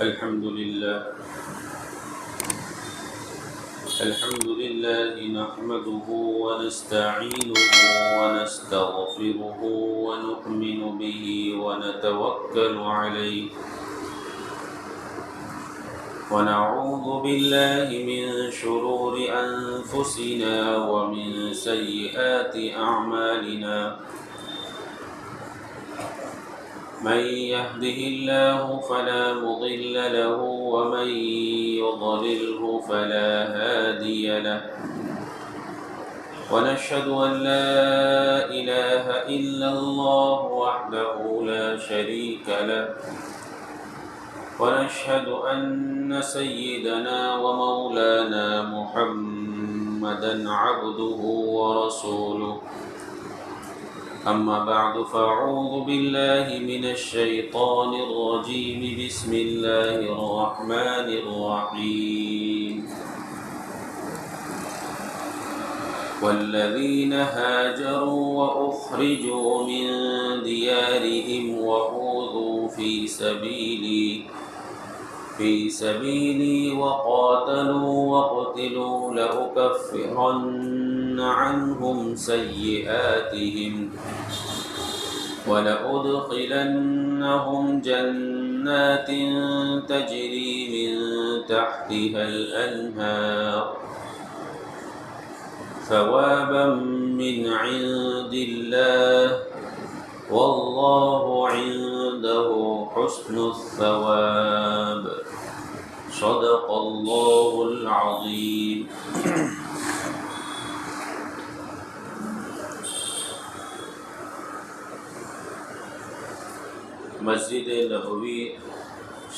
الحمد لله نحمده ونستعينه ونستغفره ونؤمن به ونتوكل عليه ونعوذ بالله من شرور أنفسنا ومن سيئات أعمالنا من يهده الله فلا مضل له ومن يضلله فلا هادي له ونشهد أن لا إله إلا الله وحده لا شريك له ونشهد أن سيدنا ومولانا محمدا عبده ورسوله أما بعد فأعوذ بالله من الشيطان الرجيم بسم الله الرحمن الرحيم والذين هاجروا وأخرجوا من ديارهم وأوذوا في سبيلي وقاتلوا وقتلوا لأكفرن عنهم سيئاتهم ولأدخلنهم جنات تجري من تحتها الأنهار ثوابا من عند الله والله عنده حسن الثواب صدق الله العظيم. مسجد نبوی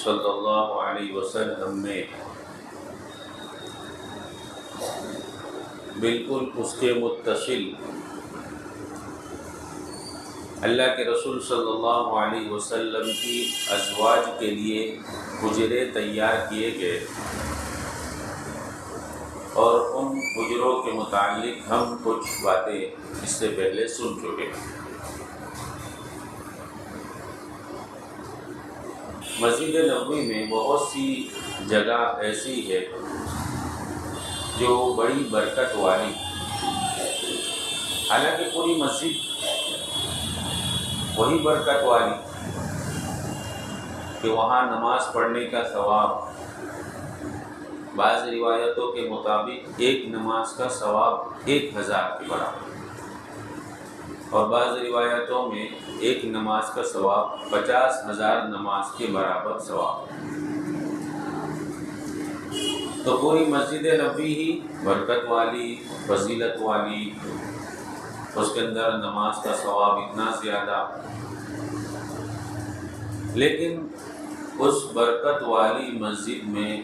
صلی اللہ علیہ وسلم میں بالکل اس کے متصل اللہ کے رسول صلی اللہ علیہ وسلم کی ازواج کے لیے حجرے تیار کیے گئے اور ان حجروں کے متعلق ہم کچھ باتیں اس سے پہلے سن چکے ہیں. مسجد نبوی میں بہت سی جگہ ایسی ہے جو بڑی برکت والی، حالانکہ پوری مسجد وہی برکت والی کہ وہاں نماز پڑھنے کا ثواب بعض روایتوں کے مطابق ایک نماز کا ثواب 1000 کے برابر، اور بعض روایتوں میں ایک نماز کا ثواب 50,000 نماز کے برابر ثواب. تو پوری مسجد نبوی ہی برکت والی، فضیلت والی، اس کے اندر نماز کا ثواب اتنا زیادہ. لیکن اس برکت والی مسجد میں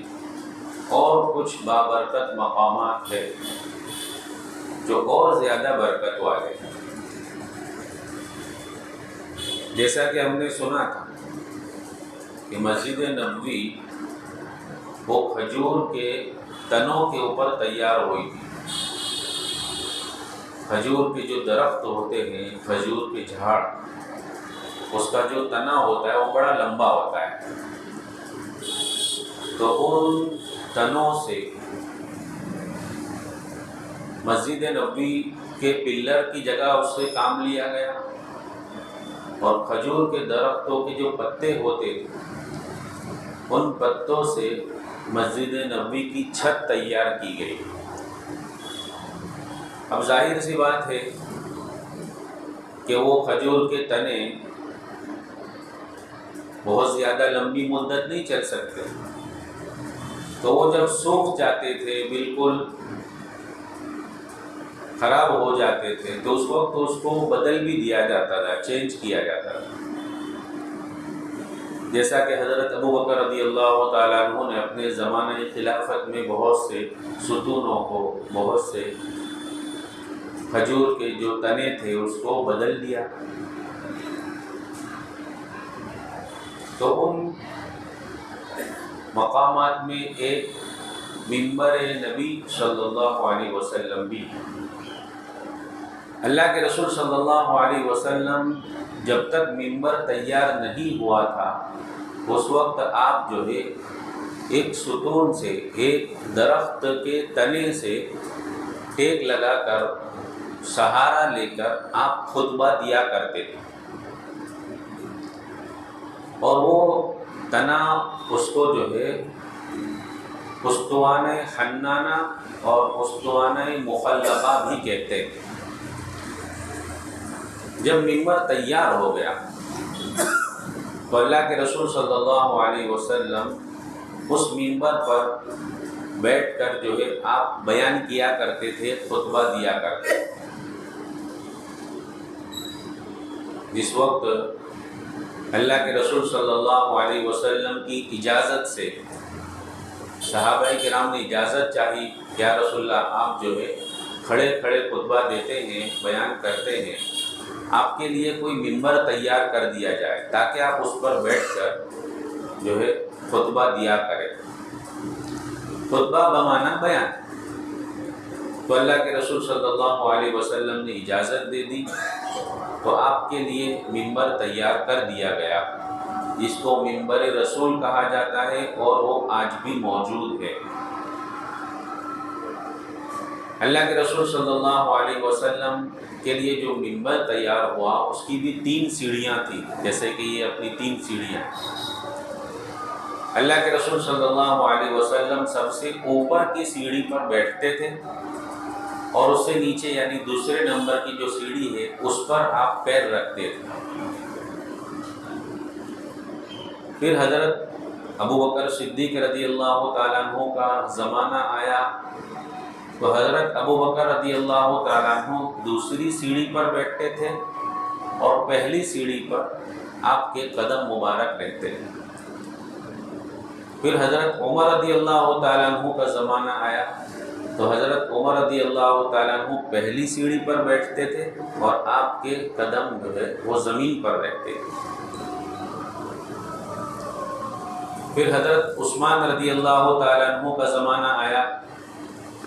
اور کچھ بابرکت مقامات ہیں جو اور زیادہ برکت والے ہیں. جیسا کہ ہم نے سنا تھا کہ مسجد نبوی وہ کھجور کے تنوں کے اوپر تیار ہوئی تھی. کھجور کے جو درخت ہوتے ہیں، کھجور کے جھاڑ، اس کا جو تنا ہوتا ہے وہ بڑا لمبا ہوتا ہے. تو ان تنوں سے مسجد نبوی کے پلر کی جگہ اس سے کام لیا گیا، اور کھجور کے درختوں کے جو پتے ہوتے تھے ان پتوں سے مسجد نبوی کی چھت تیار کی گئی. اب ظاہر سی بات ہے کہ وہ کھجور کے تنے بہت زیادہ لمبی مدت نہیں چل سکتے، تو وہ جب سوکھ جاتے تھے، بالکل خراب ہو جاتے تھے، تو اس وقت اس کو بدل بھی دیا جاتا تھا، چینج کیا جاتا تھا. جیسا کہ حضرت ابوبکر رضی اللہ تعالیٰ عنہ نے اپنے زمانہ خلافت میں بہت سے ستونوں کو، بہت سے کھجور کے جو تنے تھے اس کو بدل دیا. تو ان مقامات میں ایک منبر نبی صلی اللہ علیہ وسلم بھی. اللہ کے رسول صلی اللہ علیہ وسلم جب تک منبر تیار نہیں ہوا تھا اس وقت آپ جو ہے ایک ستون سے، ایک درخت کے تنے سے ٹیک لگا کر، سہارا لے کر آپ خطبہ دیا کرتے تھے، اور وہ تنا اس کو جو ہے استوانہ حنانہ اور استوانہ مخلقہ بھی کہتے ہیں۔ جب ممبر تیار ہو گیا تو اللہ کے رسول صلی اللہ علیہ وسلم اس ممبر پر بیٹھ کر جو ہے آپ بیان کیا کرتے تھے، خطبہ دیا کرتے تھے۔ جس وقت اللہ کے رسول صلی اللہ علیہ وسلم کی اجازت سے صحابہ کرام نے اجازت چاہی، یا رسول اللہ آپ جو ہے کھڑے کھڑے خطبہ دیتے ہیں، بیان کرتے ہیں، آپ کے لیے کوئی ممبر تیار کر دیا جائے تاکہ آپ اس پر بیٹھ کر جو ہے خطبہ دیا کریں۔ خطبہ بمعنی بیان۔ تو اللہ کے رسول صلی اللہ علیہ وسلم نے اجازت دے دی، تو آپ کے لیے ممبر تیار کر دیا گیا، جس کو ممبر رسول کہا جاتا ہے، اور وہ آج بھی موجود ہے۔ اللہ کے رسول صلی اللہ علیہ وسلم کے لیے جو ممبر تیار ہوا اس کی بھی 3 سیڑھیاں تھیں، جیسے کہ یہ اپنی 3 سیڑھیاں۔ اللہ کے رسول صلی اللہ علیہ وسلم سب سے اوپر کی سیڑھی پر بیٹھتے تھے، اور اس سے نیچے یعنی دوسرے نمبر کی جو سیڑھی ہے اس پر آپ پیر رکھتے تھے۔ پھر حضرت ابو بکر صدیق رضی اللہ تعالیٰ عنہ کا زمانہ آیا تو حضرت ابو بکر رضی اللہ تعالیٰ عنہ دوسری سیڑھی پر بیٹھتے تھے، اور پہلی سیڑھی پر آپ کے قدم مبارک رہتے تھے۔ پھر حضرت عمر رضی اللہ تعالیٰ عنہ کا زمانہ آیا تو حضرت عمر رضی اللہ تعالیٰ عنہ پہلی سیڑھی پر بیٹھتے تھے، اور آپ کے قدم جو ہے وہ زمین پر رہتے تھے۔ پھر حضرت عثمان رضی اللہ تعالیٰ عنہ کا زمانہ آیا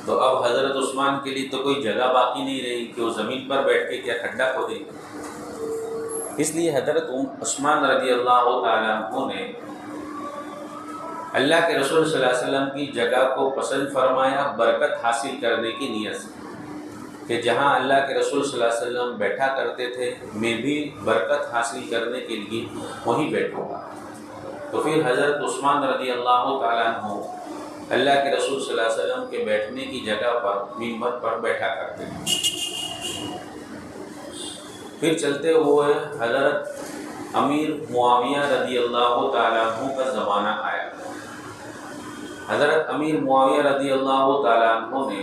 تو اب حضرت عثمان کے لیے تو کوئی جگہ باقی نہیں رہی کہ وہ زمین پر بیٹھ کے کیا کھڈا کھودیں گے، اس لیے حضرت عثمان رضی اللہ تعالیٰ عنہ نے اللہ کے رسول صلی اللہ علیہ وسلم کی جگہ کو پسند فرمایا، برکت حاصل کرنے کی نیت سے، کہ جہاں اللہ کے رسول صلی اللہ علیہ وسلم بیٹھا کرتے تھے میں بھی برکت حاصل کرنے کے لیے وہیں بیٹھوں گا۔ تو پھر حضرت عثمان رضی اللہ تعالیٰ عنہ اللہ کے رسول صلی اللہ علیہ وسلم کے بیٹھنے کی جگہ پر ممبر پر بیٹھا کرتے تھے۔ پھر چلتے ہوئے حضرت امیر معاویہ رضی اللہ تعالیٰ عنہ کا زمانہ آیا۔ حضرت امیر معاویہ رضی اللہ تعالیٰ عنہ نے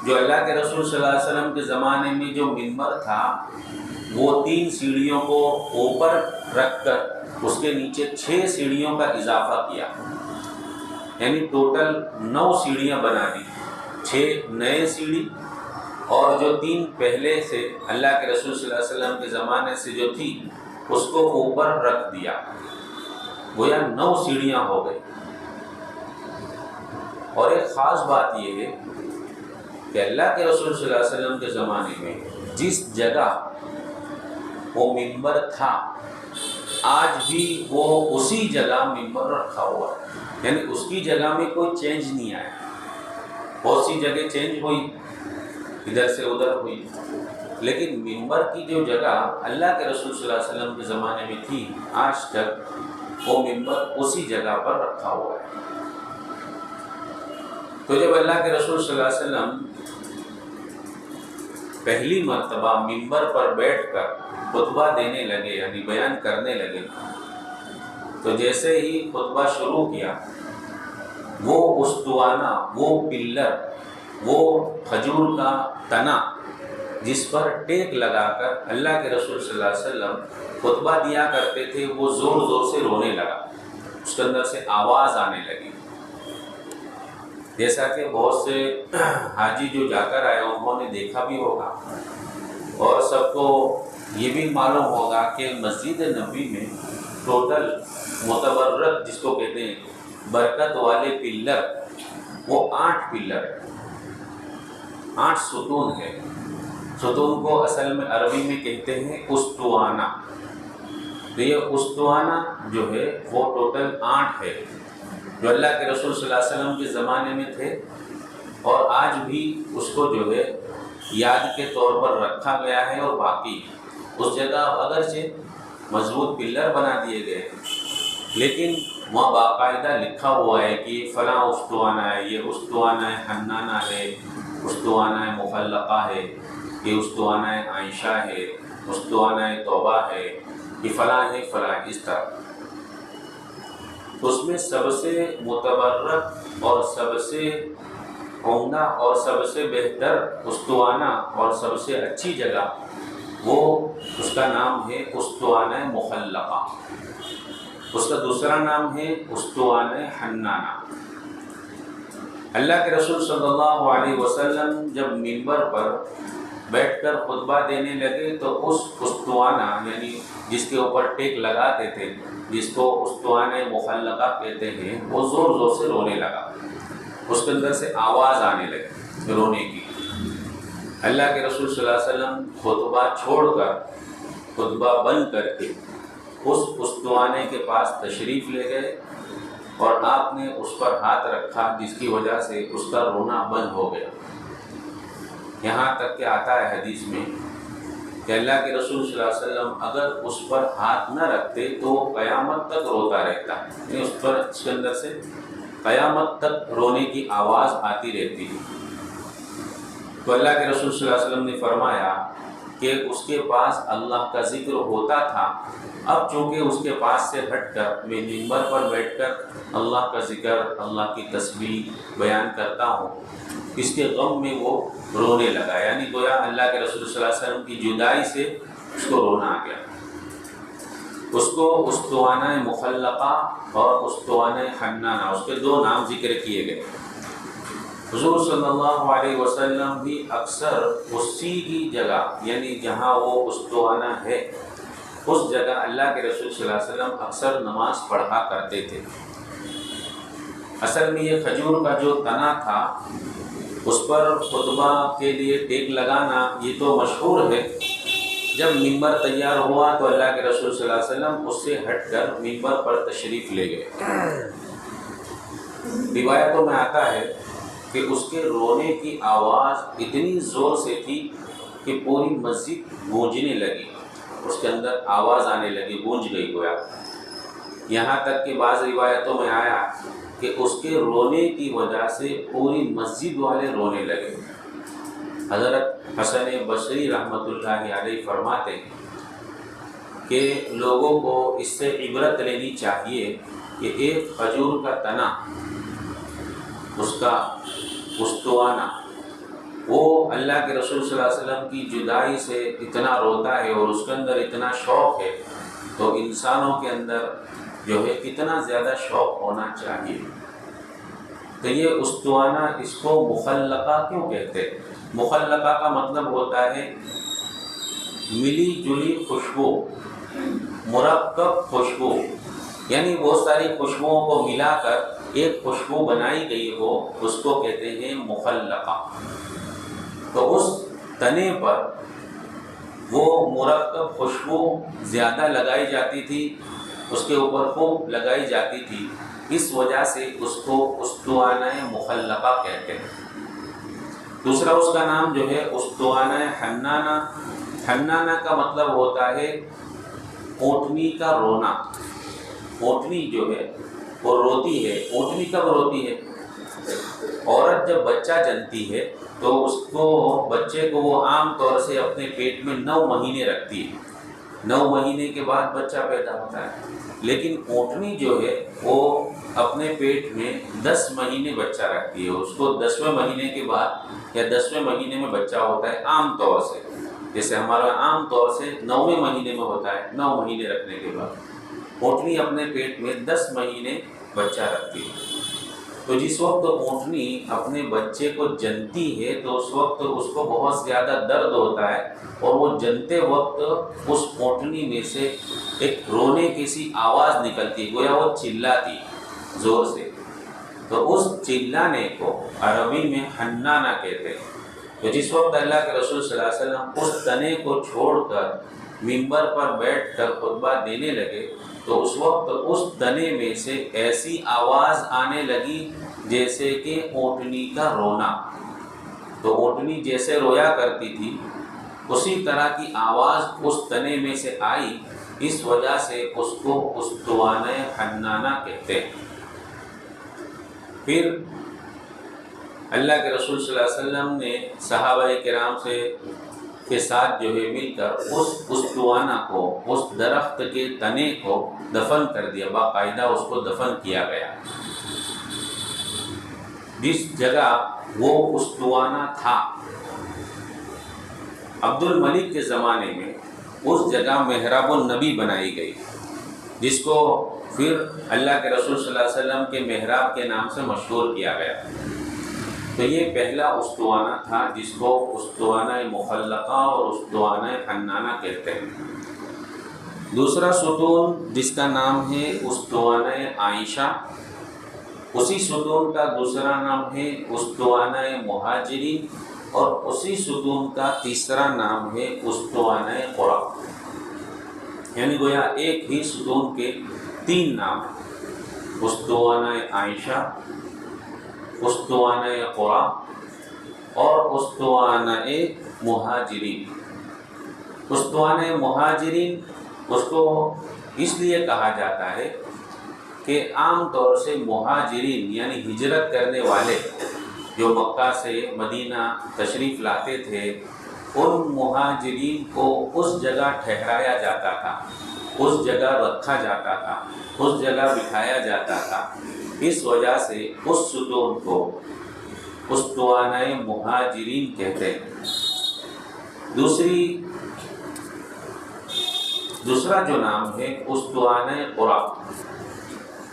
جو اللہ کے رسول صلی اللہ علیہ وسلم کے زمانے میں جو ممبر تھا وہ 3 سیڑھیوں کو اوپر رکھ کر اس کے نیچے 6 سیڑھیوں کا اضافہ کیا، یعنی ٹوٹل 9 سیڑھیاں بنا دی، 6 نئے سیڑھی اور جو 3 پہلے سے اللہ کے رسول صلی اللہ علیہ وسلم کے زمانے سے جو تھی اس کو اوپر رکھ دیا، گویا 9 سیڑھیاں ہو گئی۔ اور ایک خاص بات یہ ہے کہ اللہ کے رسول صلی اللہ علیہ وسلم کے زمانے میں جس جگہ وہ ممبر تھا آج بھی وہ اسی جگہ ممبر رکھا ہوا ہے، یعنی اس کی جگہ میں کوئی چینج نہیں آیا۔ بہت سی جگہ چینج ہوئی، ادھر سے ادھر ہوئی، لیکن ممبر کی جو جگہ اللہ کے رسول صلی اللہ علیہ وسلم کے زمانے میں تھی آج تک وہ ممبر اسی جگہ پر رکھا ہوا ہے۔ تو جب اللہ کے رسول صلی اللہ علیہ وسلم پہلی مرتبہ ممبر پر بیٹھ کر خطبہ دینے لگے یعنی بیان کرنے لگے، تو جیسے ہی خطبہ شروع کیا وہ استوانہ، وہ پلر، وہ کھجور کا تنا جس پر ٹیک لگا کر اللہ کے رسول صلی اللہ علیہ وسلم خطبہ دیا کرتے تھے وہ زور زور سے رونے لگا، اس کے اندر سے آواز آنے لگی۔ جیسا کہ بہت سے حاجی جو جا کر آئے انہوں نے دیکھا بھی ہوگا، اور سب کو یہ بھی معلوم ہوگا کہ مسجد نبوی میں ٹوٹل متبرک جس کو کہتے ہیں برکت والے پلر وہ 8 پلر، 8 ستون ہے۔ ستون کو اصل میں عربی میں کہتے ہیں استوانہ، تو یہ استوانہ جو ہے وہ ٹوٹل 8 ہے جو اللہ کے رسول صلی اللہ علیہ وسلم کے زمانے میں تھے، اور آج بھی اس کو جو ہے یاد کے طور پر رکھا گیا ہے، اور باقی اس جگہ اگرچہ مضبوط پلر بنا دیے گئے لیکن وہاں باقاعدہ لکھا ہوا ہے کہ فلاں استوانہ ہے، یہ استوانہ حنانہ ہے، استوانہ مخلقہ ہے، یہ استوانہ عائشہ ہے، استوانہ توبہ ہے، یہ فلاں ہے فلاں، اس طرح اس میں سب سے متبرک اور سب سے عمدہ اور سب سے بہتر استوانہ اور سب سے اچھی جگہ وہ اس کا نام ہے استوانہ مخلقہ، اس کا دوسرا نام ہے استوانہ حنانہ۔ اللہ کے رسول صلی اللہ علیہ وسلم جب منبر پر بیٹھ کر خطبہ دینے لگے تو اس استوانہ یعنی جس کے اوپر ٹیک لگاتے تھے، جس کو استوانہ مخلقہ کہتے ہیں، وہ زور زور سے رونے لگا، اس کے اندر سے آواز آنے لگی رونے کی۔ اللہ کے رسول صلی اللہ علیہ وسلم خطبہ چھوڑ کر، خطبہ بند کر کے اس استوانے کے پاس تشریف لے گئے اور آپ نے اس پر ہاتھ رکھا، جس کی وجہ سے اس کا رونا بند ہو گیا۔ یہاں تک کہ آتا ہے حدیث میں کہ اللہ کے رسول صلی اللہ علیہ وسلم اگر اس پر ہاتھ نہ رکھتے تو وہ قیامت تک روتا رہتا، یعنی اس کے اندر سے قیامت تک رونے کی آواز آتی رہتی ہے۔ تو اللہ کے رسول صلی اللہ علیہ وسلم نے فرمایا کہ اس کے پاس اللہ کا ذکر ہوتا تھا، اب چونکہ اس کے پاس سے ہٹ کر میں منبر پر بیٹھ کر اللہ کا ذکر، اللہ کی تسبیح بیان کرتا ہوں، اس کے غم میں وہ رونے لگا، یعنی گویا اللہ کے رسول صلی اللہ علیہ وسلم کی جدائی سے اس کو رونا آ گیا۔ اس کو استوانہ مخلقہ اور استوانہ حنانہ، اس کے 2 نام ذکر کیے گئے۔ حضور صلی اللہ علیہ وسلم بھی اکثر اسی کی جگہ یعنی جہاں وہ استوانہ ہے اس جگہ اللہ کے رسول صلی اللہ علیہ وسلم اکثر نماز پڑھا کرتے تھے۔ اصل میں یہ کھجور کا جو تنا تھا اس پر خطبہ کے لیے ٹیک لگانا یہ تو مشہور ہے۔ جب منبر تیار ہوا تو اللہ کے رسول صلی اللہ علیہ وسلم اس سے ہٹ کر منبر پر تشریف لے گئے۔ روایتوں میں آتا ہے کہ اس کے رونے کی آواز اتنی زور سے تھی کہ پوری مسجد گونجنے لگی، اس کے اندر آواز آنے لگی، گونج گئی گویا۔ یہاں تک کہ بعض روایتوں میں آیا کہ اس کے رونے کی وجہ سے پوری مسجد والے رونے لگے۔ حضرت حسن بصری رحمۃ اللہ علیہ فرماتے کہ لوگوں کو اس سے عبرت لینی چاہیے کہ ایک کھجور کا تنا، اس کا استوانہ، وہ اللہ کے رسول صلی اللہ علیہ وسلم کی جدائی سے اتنا روتا ہے اور اس کے اندر اتنا شوق ہے، تو انسانوں کے اندر جو ہے کتنا زیادہ شوق ہونا چاہیے۔ تو یہ استوانہ اس کو مخلقہ کیوں کہتے ہیں؟ مخلقہ کا مطلب ہوتا ہے ملی جلی خوشبو، مرکب خوشبو، یعنی بہت ساری خوشبوؤں کو ملا کر ایک خوشبو بنائی گئی ہو، اس کو کہتے ہیں مخلقہ۔ تو اس تنے پر وہ مرکب خوشبو زیادہ لگائی جاتی تھی، اس کے اوپر خوب لگائی جاتی تھی، اس وجہ سے اس کو استوانہ مخلقہ کہتے ہیں۔ دوسرا اس کا نام جو ہے استوانہ حنانہ۔ حنانہ کا مطلب ہوتا ہے اونٹنی کا رونا۔ اونٹنی جو ہے وہ روتی ہے۔ اونٹنی کب روتی ہے؟ عورت جب بچہ جنتی ہے تو اس کو بچے کو وہ عام طور سے اپنے پیٹ میں 9 مہینے رکھتی ہے، 9 مہینے کے بعد بچہ پیدا ہوتا ہے۔ لیکن اونٹنی جو ہے وہ اپنے پیٹ میں 10 مہینے بچہ رکھتی ہے، اس کو 10ویں مہینے کے بعد یا 10ویں مہینے میں بچہ ہوتا ہے عام طور سے، جیسے ہمارا عام طور سے 9ویں مہینے میں ہوتا ہے، 9 مہینے رکھنے کے بعد اونٹنی اپنے پیٹ میں 10 مہینے بچہ رکھتی ہے۔ تو جس وقت اونٹنی اپنے بچے کو جنتی ہے تو اس وقت اس کو بہت زیادہ درد ہوتا ہے، اور وہ جنتے وقت اس اونٹنی میں سے ایک رونے کی سی آواز نکلتی، گویا وہ چلاتی زور سے۔ تو اس چلانے کو عربی میں حنانہ کہتے ہیں۔ تو جس وقت اللہ کے رسول صلی اللہ علیہ وسلم اس تنے کو چھوڑ کر منبر پر بیٹھ کر خطبہ دینے لگے تو اس وقت اس تنے میں سے ایسی آواز آنے لگی جیسے کہ اونٹنی کا رونا. تو اونٹنی جیسے رویا کرتی تھی اسی طرح کی آواز اس تنے میں سے آئی. اس وجہ سے اس کو اسطوانہ حنانہ کہتے ہیں. پھر اللہ کے رسول صلی اللہ علیہ وسلم نے صحابہ کرام کے ساتھ جو ہے مل کر اس اسطوانہ کو، اس درخت کے تنے کو دفن کر دیا. باقاعدہ اس کو دفن کیا گیا. جس جگہ وہ اسطوانہ تھا عبد الملک کے زمانے میں اس جگہ محراب النبی بنائی گئی، جس کو پھر اللہ کے رسول صلی اللہ علیہ وسلم کے محراب کے نام سے مشہور کیا گیا. تو یہ پہلا اسطوانہ تھا جس کو اسطوانہ مخلقہ اور اسطوانہ حنانہ کہتے ہیں. دوسرا ستون جس کا نام ہے اسطوانہ عائشہ، اسی ستون کا دوسرا نام ہے اسطوانہ مہاجرین، اور اسی ستون کا تیسرا نام ہے اسطوانہ قرا. یعنی گویا ایک ہی ستون کے تین نام ہیں: اسطوانہ عائشہ، اسطوانہ قرا اور اسطوانہ مہاجرین. اسطوانہ مہاجرین اس کو اس لیے کہا جاتا ہے کہ عام طور سے مہاجرین یعنی ہجرت کرنے والے جو مکہ سے مدینہ تشریف لاتے تھے، ان مہاجرین کو اس جگہ ٹھہرایا جاتا تھا، اس جگہ رکھا جاتا تھا، اس جگہ بٹھایا جاتا تھا. اس وجہ سے اس ستون کو اسطوانہ مہاجرین کہتے ہیں. دوسرا جو نام ہے اسطوانہ قرا.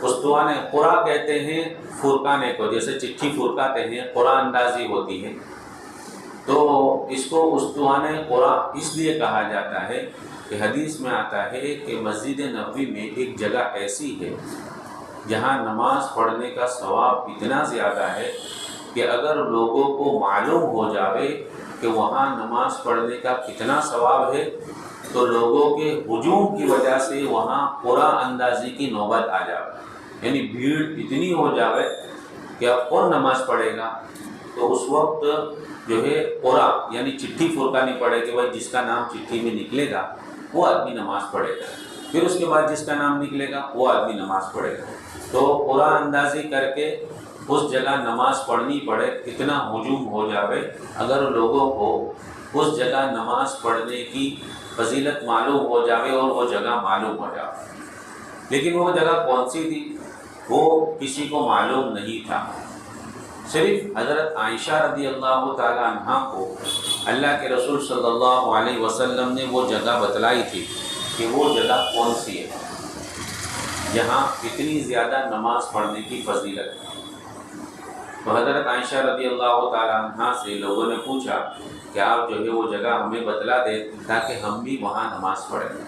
اسطوانہ قرا کہتے ہیں فرقانے کو، جیسے چٹھی فرقاتے ہیں، قرا اندازی ہوتی ہے. تو اس کو اسطوانہ قرا اس لیے کہا جاتا ہے کہ حدیث میں آتا ہے کہ مسجد نبوی میں ایک جگہ ایسی ہے جہاں نماز پڑھنے کا ثواب اتنا زیادہ ہے کہ اگر لوگوں کو معلوم ہو جاوے کہ وہاں نماز پڑھنے کا کتنا ثواب ہے تو لوگوں کے ہجوم کی وجہ سے وہاں قرا اندازی کی نوبت آ جاوے. یعنی بھیڑ اتنی ہو جاوے کہ اب کون نماز پڑھے گا. تو اس وقت جو ہے قرا یعنی چٹھی فرقانی پڑے کہ بھائی جس کا نام چٹھی میں نکلے گا وہ آدمی نماز پڑھے گا، پھر اس کے بعد جس کا نام نکلے گا وہ آدمی نماز پڑھے گا. تو قرا اندازی کر کے اس جگہ نماز پڑھنی پڑے، اتنا ہجوم ہو جاوے. اگر لوگوں کو اس جگہ نماز پڑھنے کی فضیلت معلوم ہو جاوے اور وہ جگہ معلوم ہو جاوے، لیکن وہ جگہ کون سی تھی وہ کسی کو معلوم نہیں تھا. صرف حضرت عائشہ رضی اللہ تعالی عنہ کو اللہ کے رسول صلی اللہ علیہ وسلم نے وہ جگہ بتلائی تھی کہ وہ جگہ کون سی ہے جہاں اتنی زیادہ نماز پڑھنے کی فضیلت ہے. تو حضرت عائشہ رضی اللہ تعالی عنہ سے لوگوں نے پوچھا کہ آپ جو ہے وہ جگہ ہمیں بتلا دیں تاکہ ہم بھی وہاں نماز پڑھیں.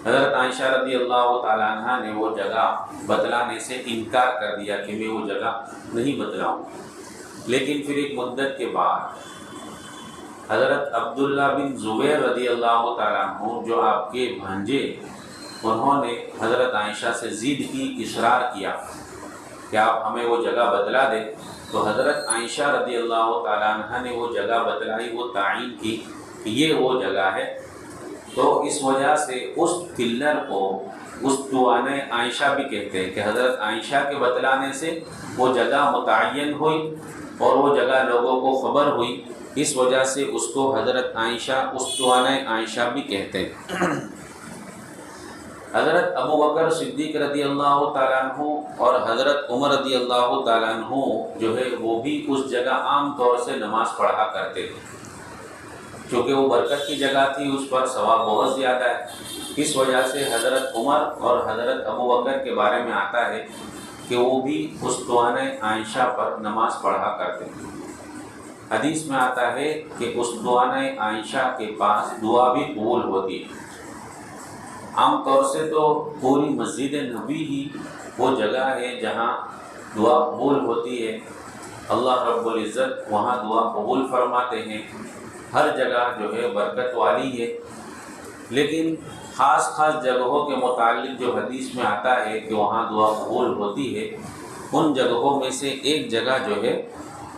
حضرت عائشہ رضی اللہ تعالی عنہ نے وہ جگہ بتلانے سے انکار کر دیا کہ میں وہ جگہ نہیں بتلاؤں. لیکن پھر ایک مدت کے بعد حضرت عبداللہ بن زبیر رضی اللہ تعالیٰ عنہ جو آپ کے بھانجے، انہوں نے حضرت عائشہ سے ضد کی، اصرار کیا کہ آپ ہمیں وہ جگہ بتلا دیں. تو حضرت عائشہ رضی اللہ تعالیٰ عنہ نے وہ جگہ بتلائی، وہ تعین کی کہ یہ وہ جگہ ہے. تو اس وجہ سے اس پلر کو اسطوانہ عائشہ بھی کہتے ہیں کہ حضرت عائشہ کے بتلانے سے وہ جگہ متعین ہوئی اور وہ جگہ لوگوں کو خبر ہوئی. اس وجہ سے اس کو حضرت عائشہ اسطوانہ عائشہ بھی کہتے ہیں. حضرت ابو بکر صدیق رضی اللہ تعالیٰ عنہ اور حضرت عمر رضی اللہ تعالیٰ عنہ جو ہے وہ بھی اس جگہ عام طور سے نماز پڑھا کرتے تھے، کیونکہ وہ برکت کی جگہ تھی، اس پر ثواب بہت زیادہ ہے. اس وجہ سے حضرت عمر اور حضرت ابو بکر کے بارے میں آتا ہے کہ وہ بھی اسطوانہ عائشہ پر نماز پڑھا کرتے تھے. حدیث میں آتا ہے کہ اسطوانہ عائشہ کے پاس دعا بھی قبول ہوتی ہے. عام طور سے تو پوری مسجد نبوی ہی وہ جگہ ہے جہاں دعا قبول ہوتی ہے. اللہ رب العزت وہاں دعا قبول فرماتے ہیں. ہر جگہ جو ہے برکت والی ہے. لیکن خاص جگہوں کے متعلق جو حدیث میں آتا ہے کہ وہاں دعا قبول ہوتی ہے، ان جگہوں میں سے ایک جگہ جو ہے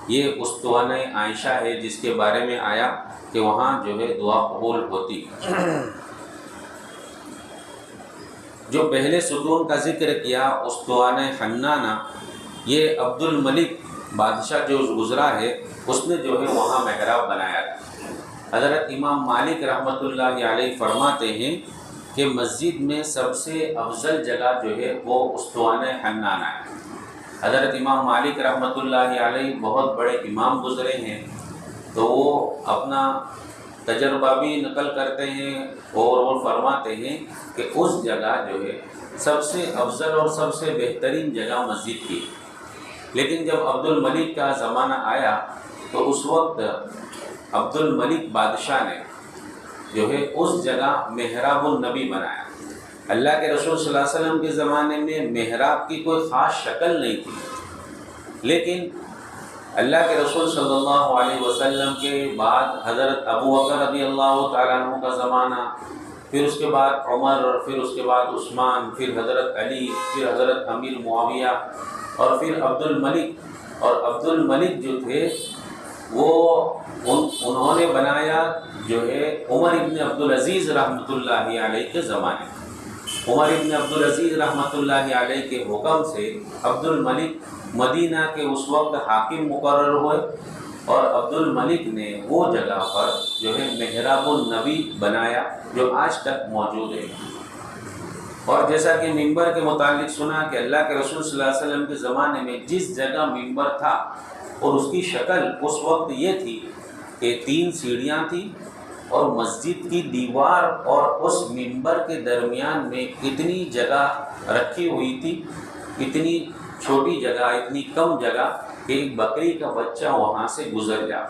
یہ اسطوانہ عائشہ ہے، جس کے بارے میں آیا کہ وہاں جو ہے دعا قبول ہوتی۔ جو پہلے ستون کا ذکر کیا اسطوانہ حنانہ، یہ عبد الملک بادشاہ جو گزرا ہے اس نے جو ہے وہاں محراب بنایا تھا۔ حضرت امام مالک رحمۃ اللہ علیہ فرماتے ہیں کہ مسجد میں سب سے افضل جگہ جو ہے وہ اسطوانہ حنانہ ہے۔ حضرت امام مالک رحمۃ اللہ علیہ بہت بڑے امام گزرے ہیں، تو وہ اپنا تجربہ بھی نقل کرتے ہیں اور وہ فرماتے ہیں کہ اس جگہ جو ہے سب سے افضل اور سب سے بہترین جگہ مسجد کی۔ لیکن جب عبد الملک کا زمانہ آیا تو اس وقت عبد الملک بادشاہ نے جو ہے اس جگہ محراب النبی بنایا۔ اللہ کے رسول صلی اللہ علیہ وسلم کے زمانے میں محراب کی کوئی خاص شکل نہیں تھی، لیکن اللہ کے رسول صلی اللہ علیہ وسلم کے بعد حضرت ابو بکر رضی اللہ تعالیٰ عنہ کا زمانہ، پھر اس کے بعد عمر، پھر اس کے بعد عثمان، پھر حضرت علی، پھر حضرت امیر معاویہ، اور پھر عبد الملک۔ اور عبد الملک جو تھے وہ انہوں نے بنایا جو ہے عمر ابن عبدالعزیز رحمۃ اللہ علیہ کے زمانے۔ عمر ابن عبدالعزیز رحمۃ اللہ علیہ کے حکم سے عبد الملک مدینہ کے اس وقت حاکم مقرر ہوئے، اور عبد الملک نے وہ جگہ پر جو ہے محراب النبی بنایا جو آج تک موجود ہے۔ اور جیسا کہ ممبر کے متعلق سنا کہ اللہ کے رسول صلی اللہ علیہ وسلم کے زمانے میں جس جگہ ممبر تھا اور اس کی شکل اس وقت یہ تھی کہ 3 سیڑھیاں تھیں، اور مسجد کی دیوار اور اس ممبر کے درمیان میں اتنی جگہ رکھی ہوئی تھی، اتنی چھوٹی جگہ، اتنی کم جگہ کہ ایک بکری کا بچہ وہاں سے گزر جا۔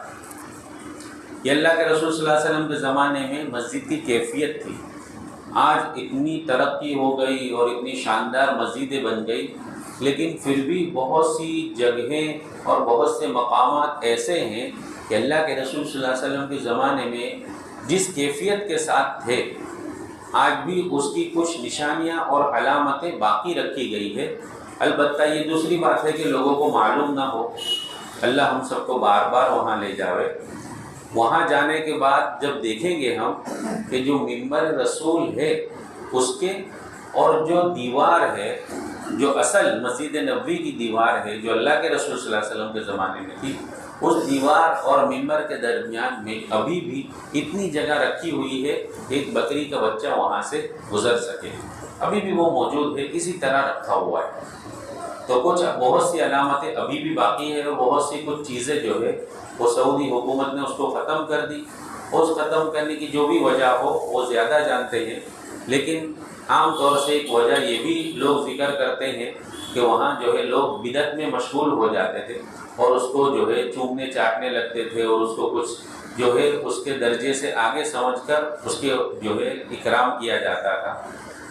یہ اللہ کے رسول صلی اللہ علیہ وسلم کے زمانے میں مسجد کی کیفیت تھی۔ آج اتنی ترقی ہو گئی اور اتنی شاندار مسجدیں بن گئی، لیکن پھر بھی بہت سی جگہیں اور بہت سے مقامات ایسے ہیں کہ اللہ کے رسول صلی اللہ علیہ وسلم کے زمانے میں جس کیفیت کے ساتھ تھے، آج بھی اس کی کچھ نشانیاں اور علامتیں باقی رکھی گئی ہے۔ البتہ یہ دوسری بات ہے کہ لوگوں کو معلوم نہ ہو، اللہ ہم سب کو بار بار وہاں لے جاوے۔ وہاں جانے کے بعد جب دیکھیں گے ہم کہ جو ممبر رسول ہے اس کے اور جو دیوار ہے، جو اصل مسجد نبوی کی دیوار ہے جو اللہ کے رسول صلی اللہ علیہ وسلم کے زمانے میں تھی، اس دیوار اور ممبر کے درمیان میں ابھی بھی اتنی جگہ رکھی ہوئی ہے کہ ایک بکری کا بچہ وہاں سے گزر سکے، ابھی بھی وہ موجود ہے، اسی طرح رکھا ہوا ہے۔ تو کچھ بہت سی علامتیں ابھی بھی باقی ہیں، اور بہت سی کچھ چیزیں جو ہے وہ سعودی حکومت نے اس کو ختم کر دی۔ اس ختم کرنے کی جو بھی وجہ ہو وہ زیادہ جانتے ہیں، لیکن عام طور سے ایک وجہ یہ بھی لوگ ذکر کرتے ہیں کہ وہاں جو ہے لوگ بدعت میں مشغول ہو جاتے تھے، اور اس کو جو ہے چومنے چاٹنے لگتے تھے، اور اس کو کچھ جو ہے اس کے درجے سے آگے سمجھ کر اس کے جو ہے اکرام کیا جاتا تھا،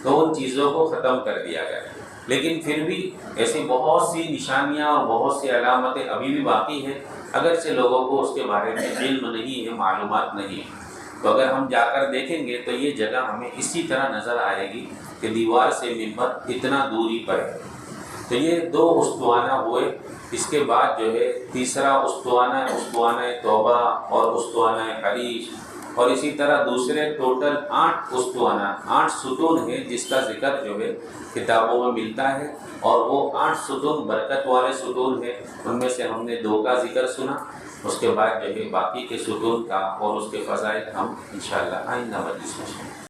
تو ان چیزوں کو ختم کر دیا گیا۔ لیکن پھر بھی ایسی بہت سی نشانیاں اور بہت سی علامتیں ابھی بھی باقی ہیں، اگرچہ لوگوں کو اس کے بارے میں علم نہیں ہے، معلومات نہیں ہے۔ تو اگر ہم جا کر دیکھیں گے تو یہ جگہ ہمیں اسی طرح نظر آئے گی کہ دیوار سے ممبر اتنا دوری پر ہے۔ تو یہ 2 اسطوانہ ہوئے۔ اس کے بعد جو ہے تیسرا اسطوانہ توبہ اور اسطوانہ حریش، اور اسی طرح دوسرے ٹوٹل 8 اسطوانہ 8 ستون ہیں جس کا ذکر جو ہے کتابوں میں ملتا ہے، اور وہ 8 ستون برکت والے ستون ہیں۔ ان میں سے ہم نے 2 کا ذکر سنا، اس کے بعد جو ہے باقی کے ستون کا اور اس کے فضائل ہم انشاءاللہ آئندہ مجلس میں